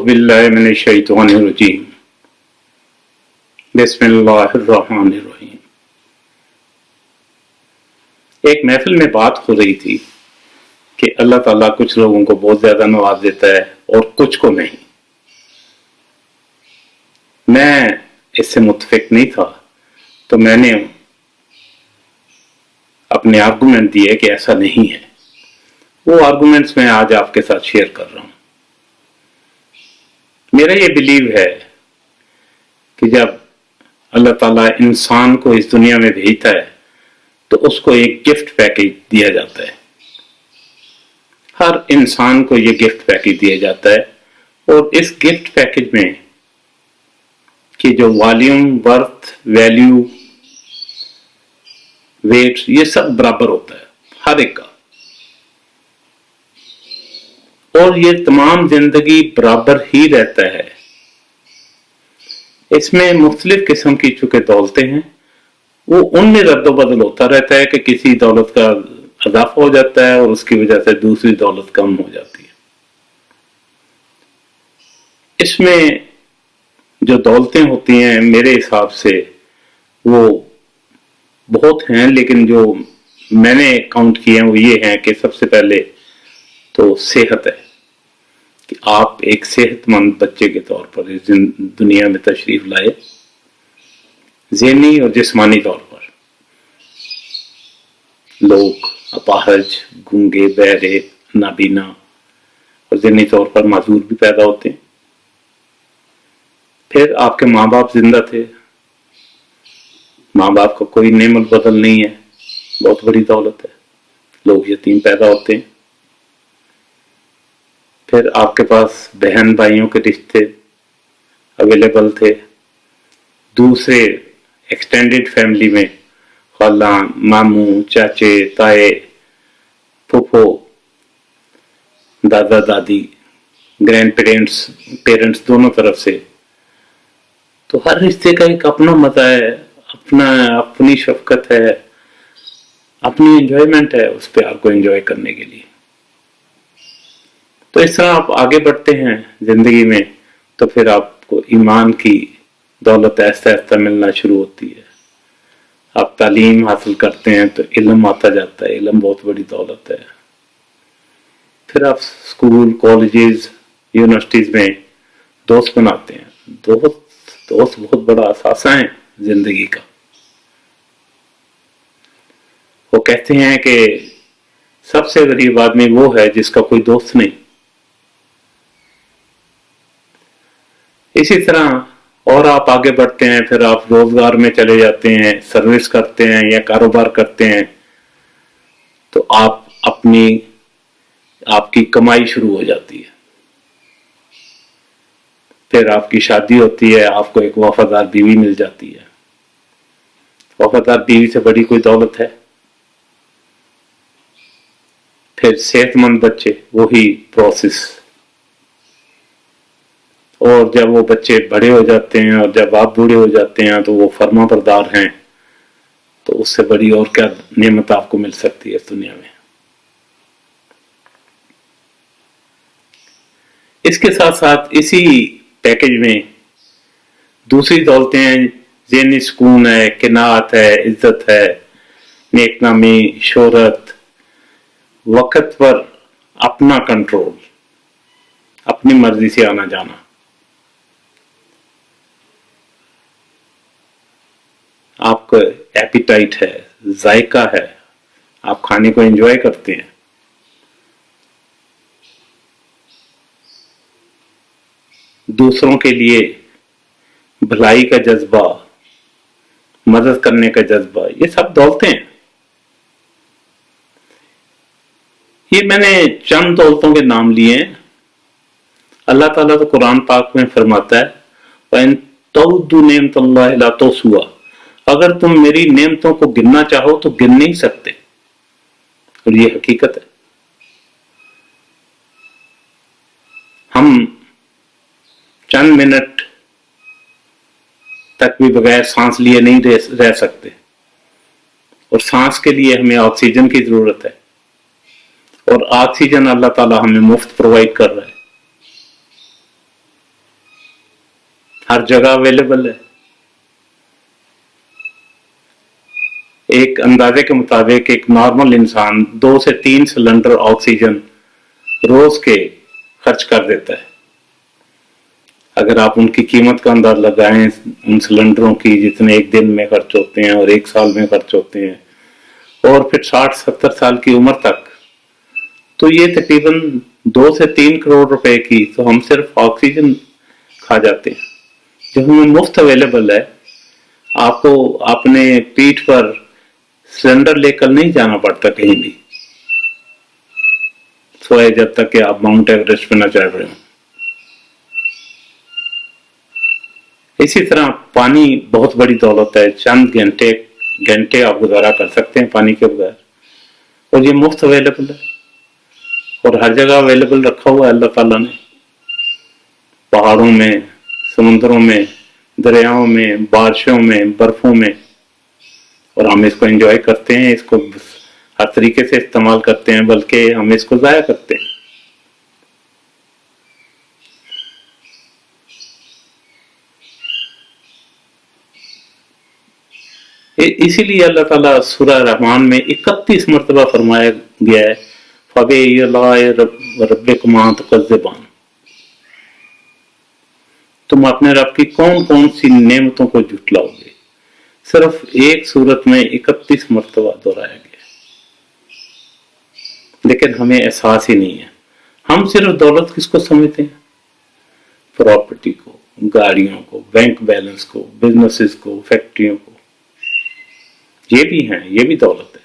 أعوذ بالله من الشیطان الرجیم بسم اللہ الرحمن الرحیم۔ ایک محفل میں بات ہو رہی تھی کہ اللہ تعالیٰ کچھ لوگوں کو بہت زیادہ نواز دیتا ہے اور کچھ کو نہیں۔ میں اس سے متفق نہیں تھا، تو میں نے اپنے آرگومنٹ دیے کہ ایسا نہیں ہے۔ وہ آرگومنٹس میں آج آپ کے ساتھ شیئر کر رہا ہوں۔ میرا یہ بلیو ہے کہ جب اللہ تعالیٰ انسان کو اس دنیا میں بھیجتا ہے تو اس کو ایک گفٹ پیکج دیا جاتا ہے۔ ہر انسان کو یہ گفٹ پیکج دیا جاتا ہے، اور اس گفٹ پیکج میں کہ جو والیوم، برتھ، ویلیو، ویٹ، یہ سب برابر ہوتا ہے ہر ایک کا، اور یہ تمام زندگی برابر ہی رہتا ہے۔ اس میں مختلف قسم کی چونکہ دولتیں ہیں، وہ ان میں رد و بدل ہوتا رہتا ہے کہ کسی دولت کا اضافہ ہو جاتا ہے اور اس کی وجہ سے دوسری دولت کم ہو جاتی ہے۔ اس میں جو دولتیں ہوتی ہیں میرے حساب سے وہ بہت ہیں، لیکن جو میں نے کاؤنٹ کیے ہیں وہ یہ ہیں کہ سب سے پہلے تو صحت ہے، کہ آپ ایک صحت مند بچے کے طور پر اس دنیا میں تشریف لائے، ذہنی اور جسمانی طور پر۔ لوگ اپاہج، گونگے، بہرے، نابینا اور ذہنی طور پر معذور بھی پیدا ہوتے ہیں۔ پھر آپ کے ماں باپ زندہ تھے، ماں باپ کا کوئی نعمت بدل نہیں ہے، بہت بڑی دولت ہے۔ لوگ یتیم پیدا ہوتے ہیں۔ پھر آپ کے پاس بہن بھائیوں کے رشتے اویلیبل تھے، دوسرے ایکسٹینڈڈ فیملی میں خالان، ماموں، چاچے، تائے، پھوپھو، دادا دادی، گرینڈ پیرنٹس دونوں طرف سے۔ تو ہر رشتے کا ایک اپنا مزہ ہے، اپنی شفقت ہے، اپنی انجوائمنٹ ہے اس پیار کو انجوائے کرنے کے لیے۔ تو اس طرح آپ آگے بڑھتے ہیں زندگی میں، تو پھر آپ کو ایمان کی دولت آہستہ آہستہ ملنا شروع ہوتی ہے۔ آپ تعلیم حاصل کرتے ہیں تو علم آتا جاتا ہے، علم بہت بڑی دولت ہے۔ پھر آپ اسکول، کالجز، یونیورسٹیز میں دوست بناتے ہیں۔ دوست بہت بڑا اثاثہ ہیں زندگی کا۔ وہ کہتے ہیں کہ سب سے غریب آدمی وہ ہے جس کا کوئی دوست نہیں۔ اسی طرح اور آپ آگے بڑھتے ہیں، پھر آپ روزگار میں چلے جاتے ہیں، سروس کرتے ہیں یا کاروبار کرتے ہیں، تو آپ کی کمائی شروع ہو جاتی ہے۔ پھر آپ کی شادی ہوتی ہے، آپ کو ایک وفادار بیوی مل جاتی ہے۔ وفادار بیوی سے بڑی کوئی دولت ہے؟ پھر صحت مند بچے، وہی پروسیس۔ اور جب وہ بچے بڑے ہو جاتے ہیں اور جب آپ بوڑھے ہو جاتے ہیں تو وہ فرما بردار ہیں، تو اس سے بڑی اور کیا نعمت آپ کو مل سکتی ہے اس دنیا میں۔ اس کے ساتھ ساتھ اسی پیکج میں دوسری دولتیں ہیں، ذہنی سکون ہے، قناعت ہے، عزت ہے، نیک نامی، شہرت، وقت پر اپنا کنٹرول، اپنی مرضی سے آنا جانا۔ آپ کا ایپیٹائٹ ہے، ذائقہ ہے، آپ کھانے کو انجوائے کرتے ہیں۔ دوسروں کے لیے بھلائی کا جذبہ، مدد کرنے کا جذبہ، یہ سب دولتیں ہیں۔ یہ میں نے چند دولتوں کے نام لیے ہیں۔ اللہ تعالیٰ تو قرآن پاک میں فرماتا ہے وَإِن تَعُدُّوا نِعْمَتَ اللَّهِ لَا تُحْصُوهَا، اگر تم میری نعمتوں کو گننا چاہو تو گن نہیں سکتے، اور یہ حقیقت ہے۔ ہم چند منٹ تک بھی بغیر سانس لیے نہیں رہ سکتے، اور سانس کے لیے ہمیں آکسیجن کی ضرورت ہے، اور آکسیجن اللہ تعالیٰ ہمیں مفت پرووائڈ کر رہا ہے۔ ہر جگہ اویلیبل ہے. ایک اندازے کے مطابق ایک نارمل انسان 2 سے 3 سلنڈر آکسیجن روز کے خرچ کر دیتا ہے. اگر آپ ان کی قیمت کا انداز لگائیں ان سلنڈروں کی جتنے ایک دن میں خرچ ہوتے ہیں اور ایک سال میں خرچ ہوتے ہیں اور پھر 60-70 سال کی عمر تک، تو یہ تقریباً 2 سے 3 کروڑ روپے کی تو ہم صرف آکسیجن کھا جاتے ہیں جو ہمیں مفت اویلیبل ہے. آپ کو اپنے پیٹھ پر سلنڈر لے کر نہیں جانا پڑتا کہیں بھی سوائے جب تک کہ آپ ماؤنٹ ایوریسٹ پہ نہ چڑھ رہے ہوں. اسی طرح پانی بہت بڑی دولت ہے. چند گھنٹے آپ گزارا کر سکتے ہیں پانی کے بغیر، اور یہ مفت اویلیبل ہے اور ہر جگہ اویلیبل رکھا ہوا ہے اللہ تعالیٰ نے، پہاڑوں میں، سمندروں میں، دریاؤں میں، بارشوں میں، برفوں میں، اور ہم اس کو انجوائے کرتے ہیں، اس کو ہر طریقے سے استعمال کرتے ہیں، بلکہ ہم اس کو ضائع کرتے ہیں. اسی لیے اللہ تعالیٰ سورہ رحمان میں 31 مرتبہ فرمایا گیا ہے فَبِأَيِّ آلَاءِ رَبِّكُمَا تُكَذِّبَانِ، تم اپنے رب کی کون کون سی نعمتوں کو جھٹلاؤ گے. صرف ایک صورت میں 31 مرتبہ دہرایا گیا، لیکن ہمیں احساس ہی نہیں ہے. ہم صرف دولت کس کو سمجھتے ہیں؟ پراپرٹی کو، گاڑیوں کو، بینک بیلنس کو، بزنسز کو، فیکٹریوں کو. یہ بھی ہیں، یہ بھی دولت ہے،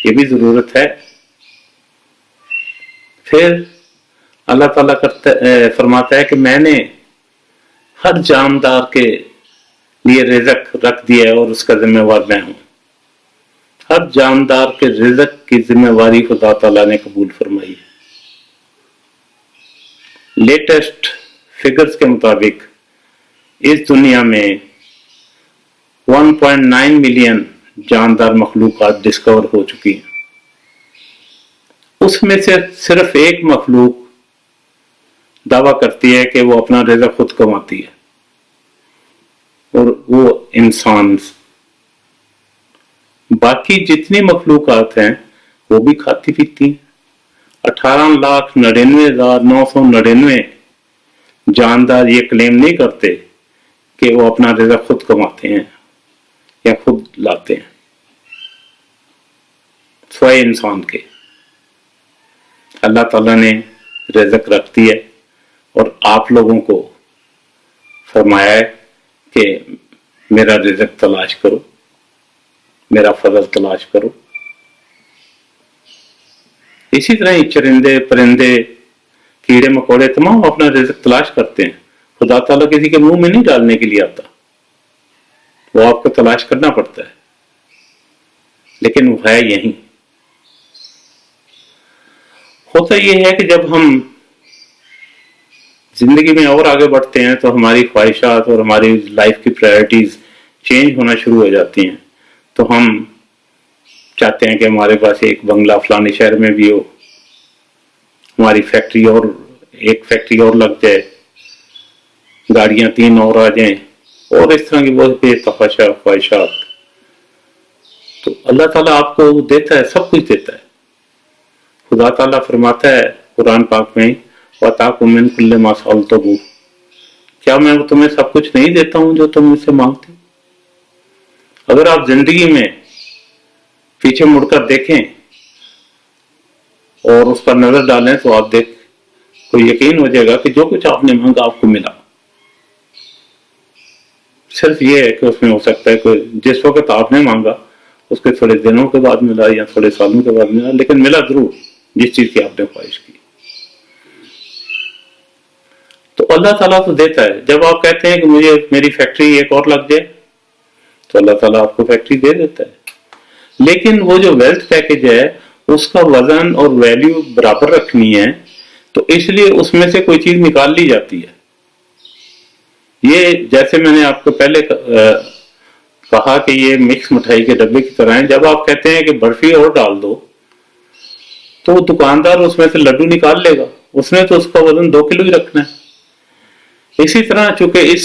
یہ بھی ضرورت ہے. پھر اللہ تعالیٰ فرماتا ہے کہ میں نے ہر جاندار کے لیے رزق رکھ دیا ہے اور اس کا ذمہ وار میں ہوں. ہر جاندار کے رزق کی ذمہ واری خدا تعالیٰ نے قبول فرمائی ہے. لیٹسٹ فگرز کے مطابق اس دنیا میں 1.9 ملین جاندار مخلوقات ڈسکور ہو چکی ہیں. اس میں سے صرف ایک مخلوق دعویٰ کرتی ہے کہ وہ اپنا رزق خود کماتی ہے، اور وہ انسان. باقی جتنی مخلوقات ہیں وہ بھی کھاتی پیتی ہیں. 18,99,999 جاندار یہ کلیم نہیں کرتے کہ وہ اپنا رزق خود کماتے ہیں یا خود لاتے ہیں، سوائے انسان کے. اللہ تعالیٰ نے رزق رکھ دی ہے اور آپ لوگوں کو فرمایا ہے کہ میرا رزق تلاش کرو، میرا فضل تلاش کرو. اسی طرح ہی چرندے، پرندے، کیڑے مکوڑے تمام اپنا رزق تلاش کرتے ہیں. خدا تعالیٰ کسی کے منہ میں نہیں ڈالنے کے لیے آتا، وہ آپ کو تلاش کرنا پڑتا ہے، لیکن وہ ہے یہیں. ہوتا یہ ہے کہ جب ہم زندگی میں اور آگے بڑھتے ہیں تو ہماری خواہشات اور ہماری لائف کی پرائرٹیز چینج ہونا شروع ہو جاتی ہیں. تو ہم چاہتے ہیں کہ ہمارے پاس ایک بنگلہ فلانے شہر میں بھی ہو، ہماری فیکٹری اور ایک فیکٹری اور لگ جائے، گاڑیاں 3 اور آ جائیں، اور اس طرح کی بہت بے تحاشا خواہشات. تو اللہ تعالیٰ آپ کو دیتا ہے، سب کچھ دیتا ہے. خدا تعالیٰ فرماتا ہے قرآن پاک میں وَاتَاكُم مِّن كُلِّ مَا سَأَلْتُمُوهُ، کیا میں تمہیں سب کچھ نہیں دیتا ہوں جو تم مجھ سے مانگتے؟ اگر آپ زندگی میں پیچھے مڑ کر دیکھیں اور اس پر نظر ڈالیں تو آپ کو یقین ہو جائے گا کہ جو کچھ آپ نے مانگا آپ کو ملا. صرف یہ ہے کہ اس میں ہو سکتا ہے کہ جس وقت آپ نے مانگا اس کے تھوڑے دنوں کے بعد ملا یا تھوڑے سالوں کے بعد ملا، لیکن ملا ضرور جس چیز کی آپ نے خواہش کی. تو اللہ تعالیٰ تو دیتا ہے. جب آپ کہتے ہیں کہ مجھے میری فیکٹری ایک اور لگ جائے تو اللہ تعالیٰ آپ کو فیکٹری دے دیتا ہے. لیکن وہ جو ویلتھ پیکج ہے اس کا وزن اور ویلیو برابر رکھنی ہے، تو اس لیے اس میں سے کوئی چیز نکال لی جاتی ہے. یہ جیسے میں نے آپ کو پہلے کہا کہ یہ مکس مٹھائی کے ڈبے کی طرح ہیں. جب آپ کہتے ہیں کہ برفی اور ڈال دو تو دکاندار اس میں سے لڈو نکال لے گا، اس نے تو اس کا وزن 2 کلو ہی رکھنا ہے. اسی طرح چونکہ اس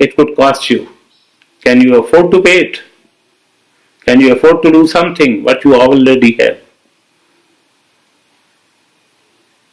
it could cost you, can you afford to pay it, can you afford to do something what you already have।